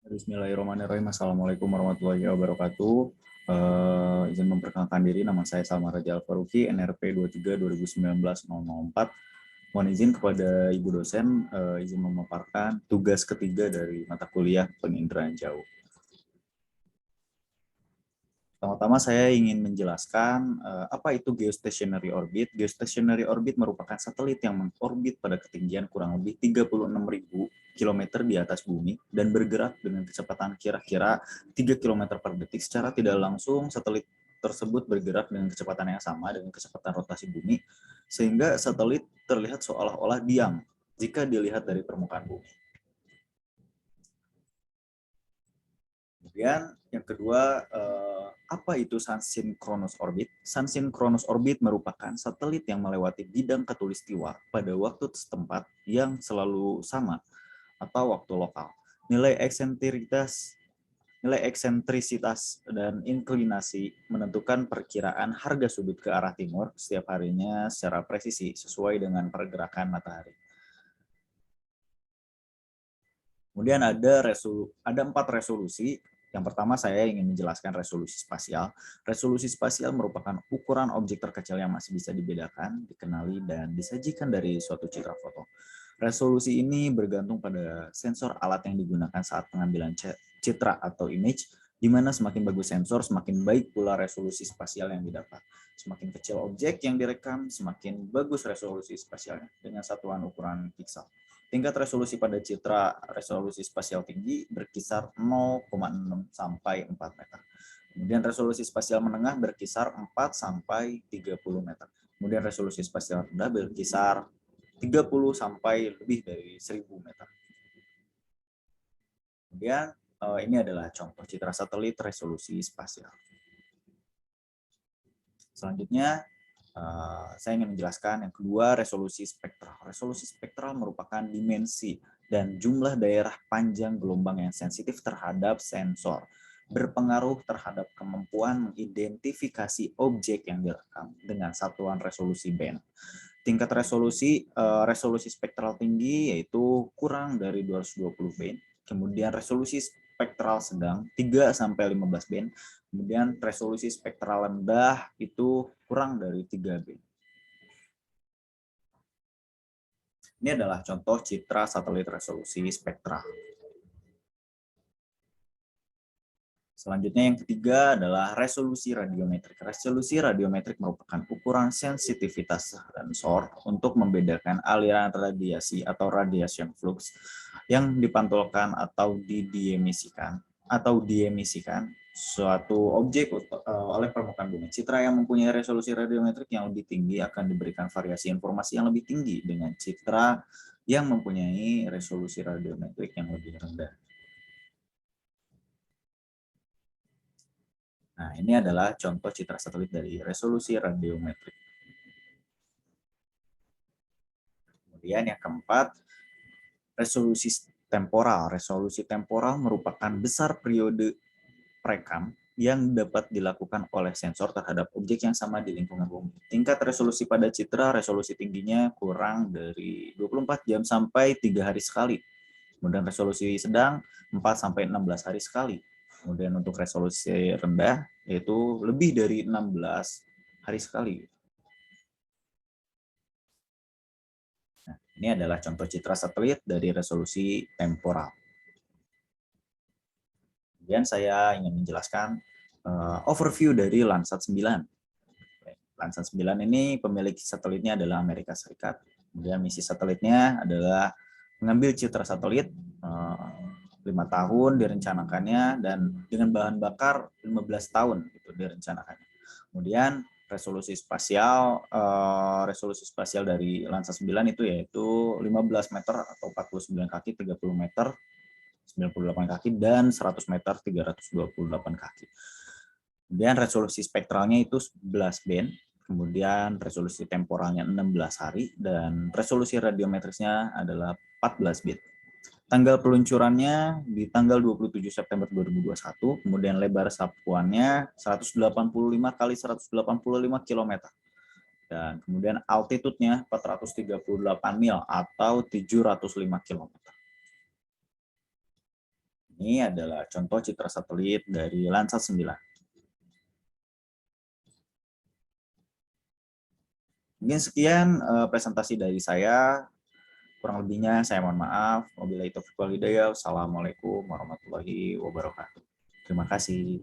Bismillahirrahmanirrahim. Assalamualaikum warahmatullahi wabarakatuh. Izin memperkenalkan diri, nama saya Salman Raja Al-Faruqi, NRP 23 2019 004. Mohon izin kepada Ibu dosen, izin memaparkan tugas ketiga dari mata kuliah penginderaan jauh. Pertama-tama saya ingin menjelaskan apa itu geostationary orbit. Geostationary orbit merupakan satelit yang mengorbit pada ketinggian kurang lebih 36.000 km di atas bumi dan bergerak dengan kecepatan kira-kira 3 km per detik. Secara tidak langsung, satelit tersebut bergerak dengan kecepatan yang sama dengan kecepatan rotasi bumi, sehingga satelit terlihat seolah-olah diam jika dilihat dari permukaan bumi. Kemudian yang kedua, apa itu Sun-Synchronous Orbit? Sun-Synchronous Orbit merupakan satelit yang melewati bidang khatulistiwa pada waktu setempat yang selalu sama atau waktu lokal. Nilai eksentrisitas dan inklinasi menentukan perkiraan harga sudut ke arah timur setiap harinya secara presisi sesuai dengan pergerakan matahari. Kemudian ada 4 resolusi. Yang pertama saya ingin menjelaskan resolusi spasial. Resolusi spasial merupakan ukuran objek terkecil yang masih bisa dibedakan, dikenali, dan disajikan dari suatu citra foto. Resolusi ini bergantung pada sensor alat yang digunakan saat pengambilan citra atau image, di mana semakin bagus sensor, semakin baik pula resolusi spasial yang didapat. Semakin kecil objek yang direkam, semakin bagus resolusi spasialnya dengan satuan ukuran piksel. Tingkat resolusi pada citra resolusi spasial tinggi berkisar 0,6 sampai 4 meter. Kemudian resolusi spasial menengah berkisar 4 sampai 30 meter. Kemudian resolusi spasial rendah berkisar 30 sampai lebih dari 1000 meter. Kemudian ini adalah contoh citra satelit resolusi spasial. Selanjutnya, saya ingin menjelaskan yang kedua, resolusi spektral. Resolusi spektral merupakan dimensi dan jumlah daerah panjang gelombang yang sensitif terhadap sensor, berpengaruh terhadap kemampuan mengidentifikasi objek yang direkam dengan satuan resolusi band. Tingkat resolusi spektral tinggi yaitu kurang dari 220 band. Kemudian resolusi spektral sedang 3 sampai 15 band. Kemudian resolusi spektral rendah itu kurang dari 3 band. Ini adalah contoh citra satelit resolusi spektral. Selanjutnya yang ketiga adalah resolusi radiometrik. Resolusi radiometrik merupakan ukuran sensitivitas sensor untuk membedakan aliran radiasi atau radiation flux yang dipantulkan atau diemisikan suatu objek oleh permukaan bumi. Citra yang mempunyai resolusi radiometrik yang lebih tinggi akan diberikan variasi informasi yang lebih tinggi dengan citra yang mempunyai resolusi radiometrik yang lebih rendah. Nah, ini adalah contoh citra satelit dari resolusi radiometrik. Kemudian yang keempat, resolusi temporal. Resolusi temporal merupakan besar periode perekam yang dapat dilakukan oleh sensor terhadap objek yang sama di lingkungan bumi. Tingkat resolusi pada citra, resolusi tingginya kurang dari 24 jam sampai 3 hari sekali. Kemudian resolusi sedang 4 sampai 16 hari sekali. Kemudian untuk resolusi rendah yaitu lebih dari 16 hari sekali. Nah, ini adalah contoh citra satelit dari resolusi temporal. Kemudian saya ingin menjelaskan overview dari Landsat 9. Landsat 9 ini pemilik satelitnya adalah Amerika Serikat. Kemudian misi satelitnya adalah mengambil citra satelit 5 tahun direncanakannya dan dengan bahan bakar 15 tahun itu direncanakannya. Kemudian resolusi spasial dari Landsat 9 itu yaitu 15 meter atau 49 kaki 30 meter 98 kaki dan 100 meter 328 kaki. Kemudian resolusi spektralnya itu 11 band, kemudian resolusi temporalnya 16 hari dan resolusi radiometrisnya adalah 14 bit. Tanggal peluncurannya di tanggal 27 September 2021, kemudian lebar sapuannya 185 kali 185 km. Dan kemudian altitude-nya 438 mil atau 705 km. Ini adalah contoh citra satelit dari Landsat 9. Mungkin sekian presentasi dari saya. Kurang lebihnya saya mohon maaf. Wabillahi taufiq wal hidayah. Wassalamualaikum warahmatullahi wabarakatuh. Terima kasih.